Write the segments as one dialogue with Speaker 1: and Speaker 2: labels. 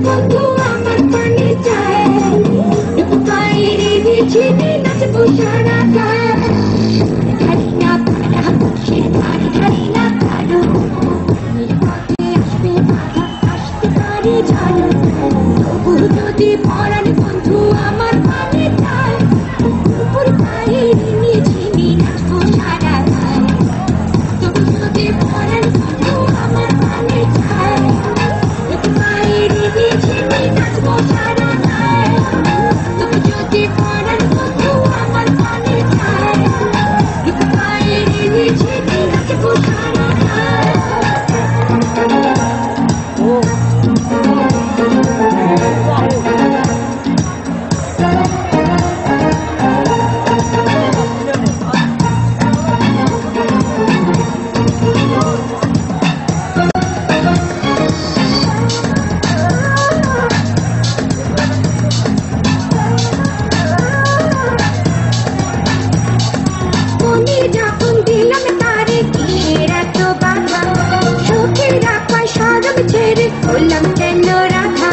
Speaker 1: বন্ধু আমার পানে চায়, পায়ের ঝিনি নাচবো সারা গায়ে। ধারি না পারা বসে ধারি ধারি না কারো, পথে আসবে বাধা আসতে পারে জানো। তবু যদি পরাণ বন্ধু আমার পানে চায়, উপর পায়ের ঝিনি নাচবো সারা গায়ে। তবু যদি পরাণ বন্ধু আমার পানে চায়, পায়ের ঝিনি নাচবো সারা গায়ে। তবু যদি পরাণ বন্ধু আমার পানে চায়, পায়ের ঝিনি নাচবো সারা গায়ে। মনে যখন দিলাম তারে কিসের এত বাধা, সুখের রাখায় সরব ছেড়ে হলাম কেন রাখা।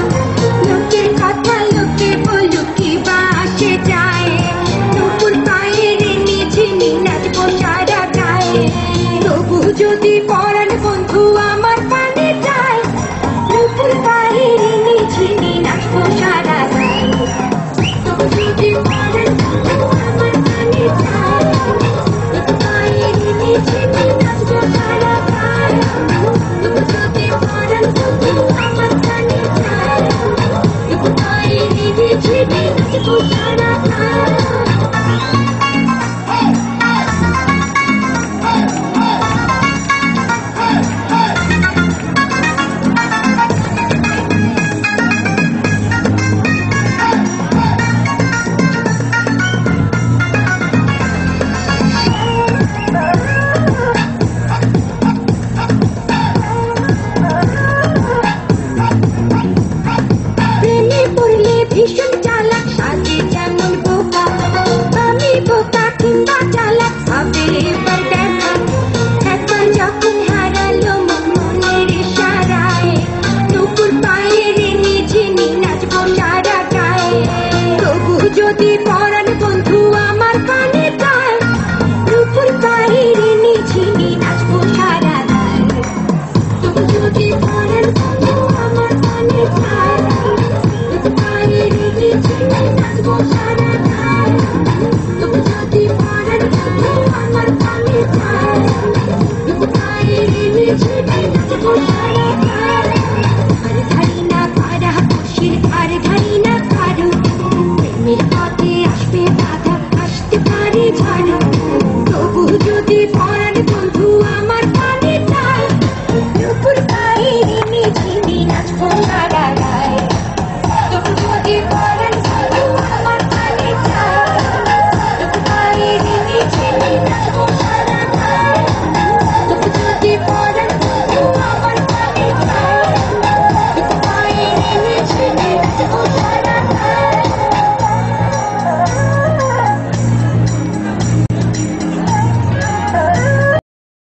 Speaker 1: লোকের কথা লোকে বলুক কি বা আসে যায়, নুপুর পায়ের ঝিনি নাচবো সারা গায়ে। তবু যদি পরাণ বন্ধু আমার পানে যায়, নুপুর পায়ের ঝিনি নাচবো সারা গায়ে। তবু যদি পরাণ বন্ধু আমার পানে যায়, পায়ের ঝিনি নাচবো সারা গায়ে। তবু যদি পরাণ বন্ধু আমার পানে যায়, পায়ের ঝিনি নাচবো সারা গায়ে। প্রেমে পড়লে ভীষণ চালাক সাজে যেমন বোকা, আমি বোকা কিংবা চালাক হবে এবার দেখা। একবার যখন হারালো মন মনের ইশারায়, নুপুর পায়ের ঝিনি নাচবো সারা গায়ে। তবু যদি